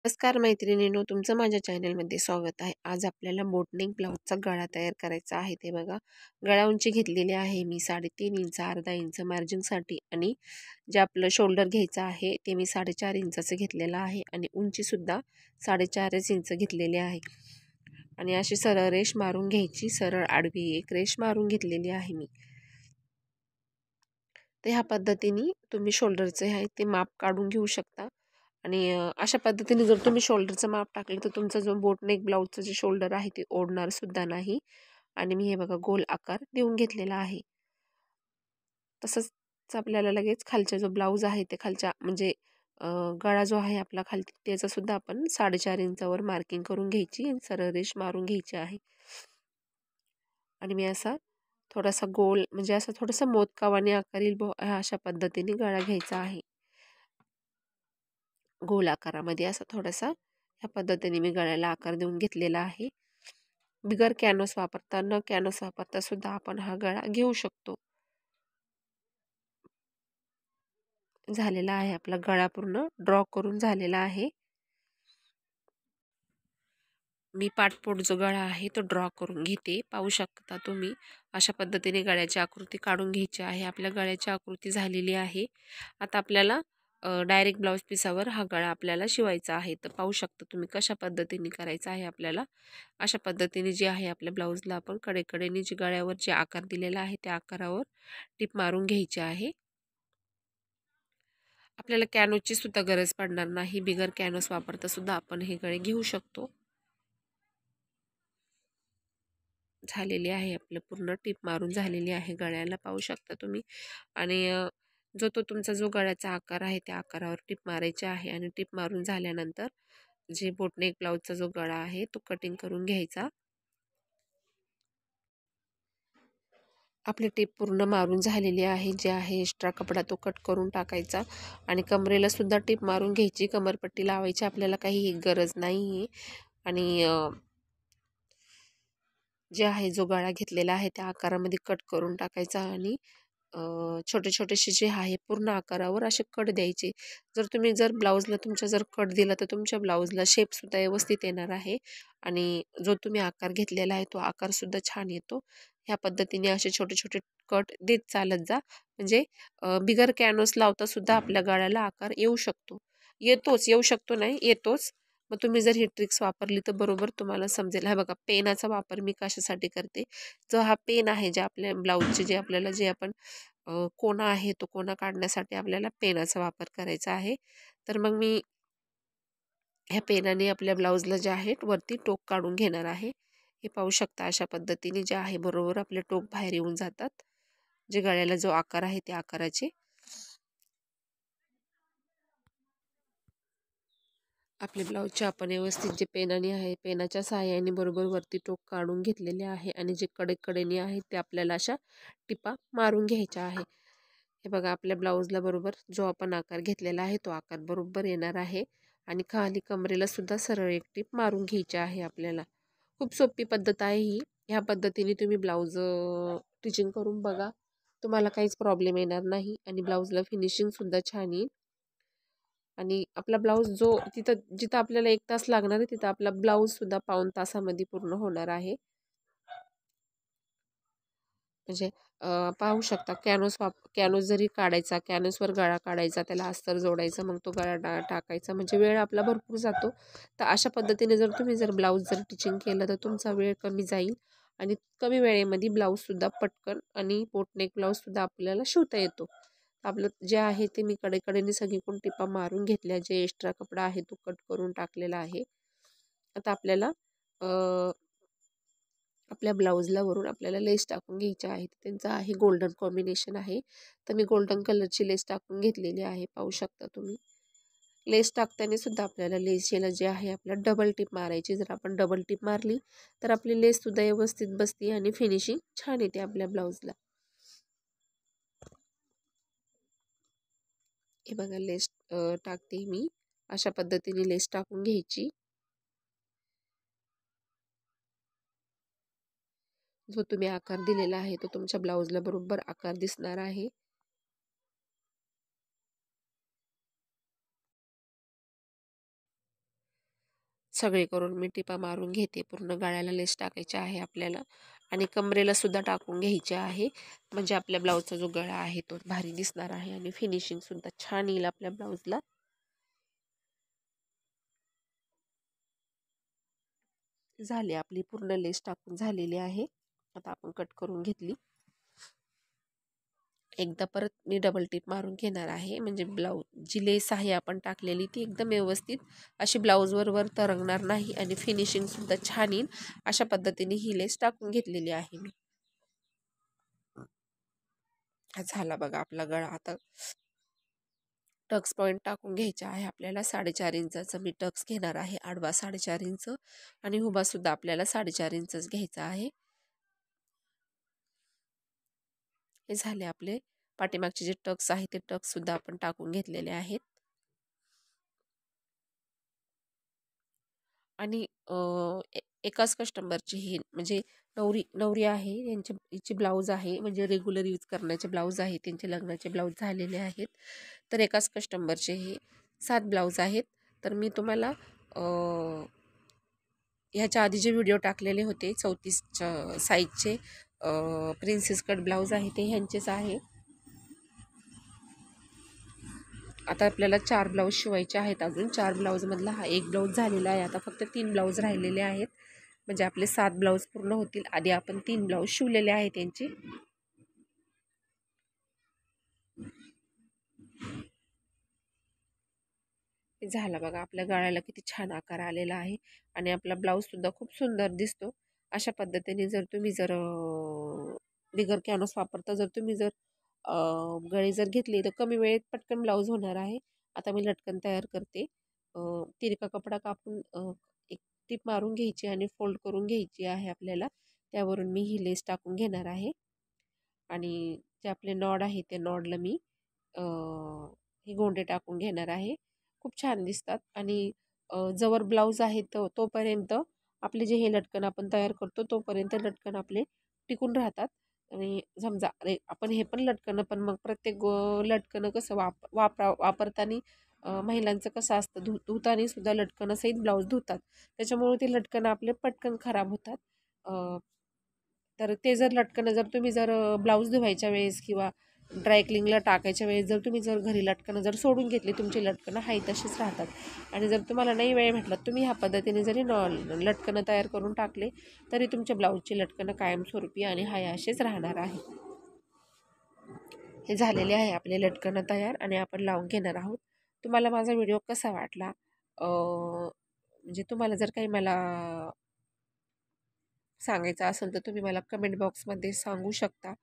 नमस्कार मैत्रिणींनो, तुमचं माझ्या चॅनलमध्ये स्वागत आहे. आज आपल्याला बोटनेक ब्लाऊजचा गळा तयार करायचा आहे. ते बघा, गळा उंची घेतलेली आहे मी 3.5 इंच, अर्धा इंच मार्जिंगसाठी आणि जे आपलं शोल्डर घ्यायचं आहे ते मी 4.5 इंचाचं घेतलेलं आहे आणि उंचीसुद्धा 4.5 इंच घेतलेली आहे. आणि अशी सरळ रेष मारून घ्यायची, सरळ आडवी एक रेष मारून घेतलेली आहे मी. तर ह्या पद्धतीने तुम्ही शोल्डरचे आहे ते माप काढून घेऊ शकता. आणि अशा पद्धतीने जर तुम्ही शोल्डरचं माप टाकलं तर तुमचा जो बोटनेक ब्लाऊजचं जे शोल्डर आहे ते ओढणार सुद्धा नाही. आणि मी हे बघा गोल आकार देऊन घेतलेला आहे. तसंच आपल्याला लगेच खालचा जो ब्लाऊज आहे ते खालच्या म्हणजे गळा जो आहे आपला खालती त्याचा सुद्धा आपण 4.5 इंचावर मार्किंग करून घ्यायची आणि सरळ रेष मारून घ्यायची आहे. आणि मी असा थोडासा गोल म्हणजे असा थोडासा मोदकावाने आकार येईल अशा पद्धतीने गळा घ्यायचा आहे. गोल आकारामध्ये असा थोडासा ह्या पद्धतीने मी गळ्याला आकार देऊन घेतलेला आहे. बिगर कॅनव्हास वापरता न कॅनव्हास वापरता सुद्धा आपण हा गळा घेऊ शकतो. झालेला आहे आपला गळा पूर्ण ड्रॉ करून झालेला आहे. मी पाठपोट जो गळा आहे तो ड्रॉ करून घेते. पाहू शकता तुम्ही अशा पद्धतीने गळ्याची आकृती काढून घ्यायची आहे. आपल्या गळ्याची आकृती झालेली आहे. आता आपल्याला डायरेक्ट ब्लाऊज पिसावर हा गळा आपल्याला शिवायचा आहे. तर पाहू शकता तुम्ही कशा पद्धतीने करायचा आहे आपल्याला. अशा पद्धतीने जे आहे आपल्या ब्लाऊजला आपण कडेकडेने जे गळ्यावर जे आकार दिलेला आहे त्या आकारावर टिप मारून घ्यायची आहे. आपल्याला कॅनव्हासची सुद्धा गरज पडणार नाही. बिगर कॅनव्हास वापरता सुद्धा आपण हे गळे घेऊ शकतो. झालेली आहे आपलं पूर्ण टिप मारून झालेली आहे गळ्याला, पाहू शकता तुम्ही. आणि जो तुमचा जो गळ्याचा आकार आहे त्या आकारावर टिप मारायची आहे. आणि टिप मारून झाल्यानंतर जे बोटनेक ब्लाऊजचा जो गळा आहे तो कटिंग करून घ्यायचा. आपली टिप पूर्ण मारून झालेली आहे. जे आहे एक्स्ट्रा कपडा तो कट करून टाकायचा आणि कमरेला सुद्धा टिप मारून घ्यायची. कमरपट्टी लावायची आपल्याला काही गरज नाही आहे. आणि जे आहे जो गळा घेतलेला आहे त्या आकारामध्ये कट करून टाकायचा आणि छोटे छोटेसे जे आहे पूर्ण आकारावर असे कट द्यायचे. जर ब्लाऊजला तुमच्या जर कट दिला तर तुमच्या ब्लाऊजला शेपसुद्धा व्यवस्थित येणार आहे. आणि जो तुम्ही आकार घेतलेला आहे तो आकारसुद्धा छान येतो. ह्या पद्धतीने असे छोटे छोटे कट देत चालत जा. म्हणजे बिगर कॅनव्हास लावता सुद्धा आपल्या गळ्याला आकार येऊ शकतो. येऊ शकतो नाही, येतोच. मग तुम्ही जर ही ट्रिक्स वापरली तर बरोबर तुम्हाला समजेल. हा बघा, पेनाचा वापर मी कशासाठी करते. जो हा पेन आहे जे आपल्या ब्लाऊजचे जे आपल्याला जे आपण कोना आहे तो कोना काढण्यासाठी आपल्याला पेनाचा वापर करायचा आहे. तर मग मी ह्या पेनाने आपल्या ब्लाऊजला जे आहे वरती टोक काढून घेणार आहे. हे पाहू शकता अशा पद्धतीने जे आहे बरोबर आपले टोक बाहेर येऊन जातात. जे गळ्याला जो आकार आहे त्या आकाराचे आपले ब्लाऊजचे आपण व्यवस्थित जे पेनाने आहे पेनाच्या सहाय्याने बरोबर वरती टोक काढून घेतलेले आहे. आणि जे कडेकडेने आहे ते आपल्याला अशा टिपा मारून घ्यायच्या आहे. हे बघा, आपल्या ब्लाऊजला बरोबर जो आपण आकार घेतलेला आहे तो आकार बरोबर येणार आहे. आणि खाली कमरेला सुद्धा सरळ एक टिप मारून घ्यायची आहे आपल्याला. खूप सोपी पद्धत आहे ही. ह्या पद्धतीने तुम्ही ब्लाऊज स्टिचिंग करून बघा, तुम्हाला काहीच प्रॉब्लेम येणार नाही. आणि ब्लाऊजला फिनिशिंगसुद्धा छान येईल. आणि आपला ब्लाऊज जिथं आपल्याला 1 तास लागणार आहे तिथं आपला ब्लाऊजसुद्धा पाऊण तासामध्ये पूर्ण होणार आहे. म्हणजे पाहू शकता कॅनव्हास जरी काढायचा, कॅनव्हासवर गळा काढायचा, त्याला अस्तर जोडायचं, मग तो गळा टाकायचा, म्हणजे वेळ आपला भरपूर जातो. तर अशा पद्धतीने तुम्ही ब्लाऊज स्टिचिंग केलं तर तुमचा वेळ कमी जाईल. आणि कमी वेळेमध्ये ब्लाऊजसुद्धा पटकन आणि बोटनेक ब्लाऊजसुद्धा आपल्याला शिवता येतो. आपलं जे आहे ते मी कडेकडेने सगळीकडून टिपा मारून घेतल्या. जे एक्स्ट्रा कपडा आहे तो कट करून टाकलेला आहे. आता आपल्याला आपल्या ब्लाऊजला वरून आपल्याला लेस टाकून घ्यायची आहे. त्यांचं आहे गोल्डन कॉम्बिनेशन आहे. तर मी गोल्डन कलरची लेस टाकून घेतलेली आहे, पाहू शकता तुम्ही. लेस टाकताना सुद्धा आपल्याला लेसला जे आहे आपल्याला डबल टिप मारायची. जर आपण डबल टिप मारली तर आपली लेससुद्धा व्यवस्थित बसते आणि फिनिशिंग छान येते आपल्या ब्लाऊजला. हे बघा, लेस टाकते मी. अशा पद्धतीने लेस टाकून घ्यायची. जो तुम्ही आकार दिलेला आहे तो तुमच्या ब्लाऊजला बरोबर आकार दिसणार आहे. सगळे करून मी टिपा मारून घेते. पूर्ण गळ्याला लेस टाकायची आहे आपल्याला आणि कमरेला सुद्धा टाकून घ्यायची आहे. म्हणजे आपल्या ब्लाऊजचा जो गळा आहे तो भारी दिसणार आहे आणि फिनिशिंग सुद्धा छान येईल आपल्या ब्लाऊजला. झाली आपली पूर्ण लेस टाकून झालेली आहे. आता आपण कट करून घेतली. एकदा परत मी डबल टिप मारून घेणार आहे. म्हणजे ब्लाऊज जी लेस आहे आपण टाकलेली ती एकदम व्यवस्थित अशी ब्लाऊजवर वर तरंगणार नाही आणि फिनिशिंग सुद्धा छान येईल. अशा पद्धतीने ही लेस टाकून घेतलेली आहे मी. झाला बघा आपला गळा. आता टक्स पॉईंट टाकून घ्यायचा आहे आपल्याला. 4.5 इंचाचा मी टक्स घेणार आहे. आडवा 4.5 इंच आणि उभा सुद्धा आपल्याला 4.5 इंचच घ्यायचा आहे. हे झाले आपले पाठीमागचे जे टक्स आहेत ते टक्स सुद्धा आपण टाकून घेतलेले आहेत. आणि एकाच कस्टमरची ही म्हणजे नवरी आहे हिची ब्लाऊज आहे. म्हणजे रेग्युलर यूज करण्याचे ब्लाऊज आहे. त्यांचे लग्नाचे ब्लाऊज झालेले आहेत. तर एकाच कस्टमरचे हे 7 ब्लाऊज आहेत. तर मी तुम्हाला ह्याच्या आधी जे व्हिडिओ टाकलेले होते 34 साईजचे प्रिन्सेस कट ब्लाऊज आहे ते ह्यांचेच आहे. आता आपल्याला 4 ब्लाऊज शिवायचे आहेत. अजून 4 ब्लाऊजमधला हा एक ब्लाऊज झालेला आहे. आता फक्त 3 ब्लाऊज राहिलेले आहेत. म्हणजे आपले 7 ब्लाऊज पूर्ण होतील. आधी आपण 3 ब्लाऊज शिवलेले आहेत त्यांचे. झाला बघा आपल्या गळ्याला किती छान आकार आलेला आहे आणि आपला ब्लाऊज सुद्धा खूप सुंदर दिसतो. अशा पद्धतीने जर तुम्ही बिगर कॅनव्हास वापरता जर तुम्ही गळे जर घेतली तर कमी वेळेत पटकन ब्लाऊज होणार आहे. आता मी लटकन तयार करते. तिरका कपडा कापून एक टीप मारून घ्यायची आणि फोल्ड करून घ्यायची आहे आपल्याला. त्यावरून मी ही लेस टाकून घेणार आहे आणि जे आपले नॉड आहे ते नॉडला मी हे गोंडे टाकून घेणार आहे. खूप छान दिसतात आणि जवळ ब्लाऊज आहे तोपर्यंत आपले जे हे लटकन आपण तयार करतो तोपर्यंत लटकन आपले टिकून राहतात. आणि समजा आपण हे पण लटकणं पण मग प्रत्येक लटकणं कसं वापरताना महिलांचं कसं असतं धुताना सुद्धा लटकणं सहित ब्लाऊज धुतात. त्याच्यामुळे ते लटकणं आपले पटकन खराब होतात. तर ते जर लटकणं जर तुम्ही ब्लाऊज धुवायच्या वेळेस किंवा ड्रायक्लिंगला टाकायच्या वेळेस जर तुम्ही घरी लटकणं सोडून घेतली तुमची लटकणं हाय तशीच राहतात. आणि जर तुम्हाला नाही वेळ भेटला तुम्ही ह्या पद्धतीने जरी लटकणं तयार करून टाकले तरी तुमच्या ब्लाऊजची लटकणं कायमस्वरूपी आणि हाय असेच राहणार आहे. हे झालेले आहे आपले लटकणं तयार आणि आपण लावून घेणार आहोत. तुम्हाला माझा व्हिडिओ कसा वाटला म्हणजे तुम्हाला जर काही मला सांगायचं असेल तर तुम्ही मला कमेंट बॉक्समध्ये सांगू शकता.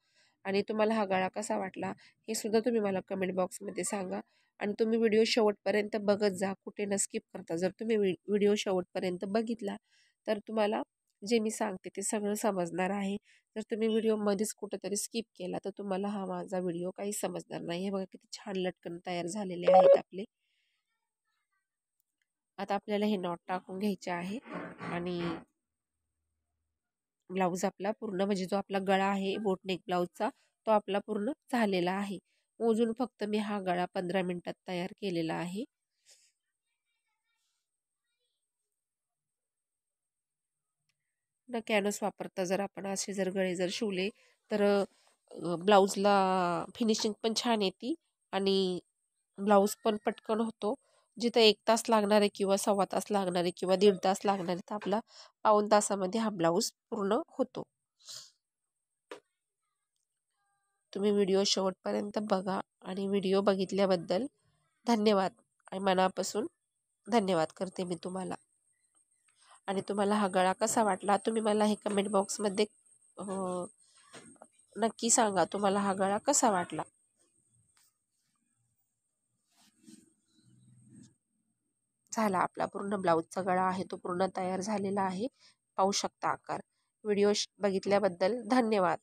आणि तुम्हाला हा गळा कसा वाटला हे सुद्धा तुम्ही मला कमेंट बॉक्समध्ये सांगा. आणि तुम्ही व्हिडिओ शेवटपर्यंत बघत जा, कुठे न स्किप करता. जर तुम्ही व्हिडिओ शेवटपर्यंत बघितला तर तुम्हाला जे मी सांगते ते सगळं समजणार आहे. जर तुम्ही व्हिडिओमध्येच कुठेतरी स्किप केला तर तुम्हाला हा माझा व्हिडिओ काही समजणार नाही. हे बघा किती छान लटकन तयार झालेले आहेत आपले. आता आपल्याला हे नॉट टाकून घ्यायचे आहे आणि ब्लाऊज आपला पूर्ण म्हणजे जो आपला गळा आहे बोटनेक ब्लाऊजचा तो आपला पूर्ण झालेला आहे. मोजून फक्त मी हा गळा 15 मिनिटात तयार केलेला आहे. न कॅनव्हास वापरता जर आपण असे गळे शिवले तर ब्लाऊजला फिनिशिंग पण छान येते आणि ब्लाऊज पण पटकन होतो. जिथं 1 तास लागणार आहे किंवा सव्वा तास लागणार आहे किंवा 1.5 तास लागणार आहे तर आपला पाऊण तासामध्ये हा ब्लाऊज पूर्ण होतो. तुम्ही व्हिडिओ शेवटपर्यंत बघा आणि व्हिडिओ बघितल्याबद्दल धन्यवाद आणि मनापासून धन्यवाद करते मी तुम्हाला. आणि तुम्हाला हा गळा कसा वाटला तुम्ही मला हे कमेंट बॉक्समध्ये नक्की सांगा तुम्हाला हा गळा कसा वाटला. झाला आपला पूर्ण ब्लाऊजचा गळा आहे तो पूर्ण तयार झालेला आहे. पाहू शकता आकार. व्हिडिओ बघितल्याबद्दल धन्यवाद.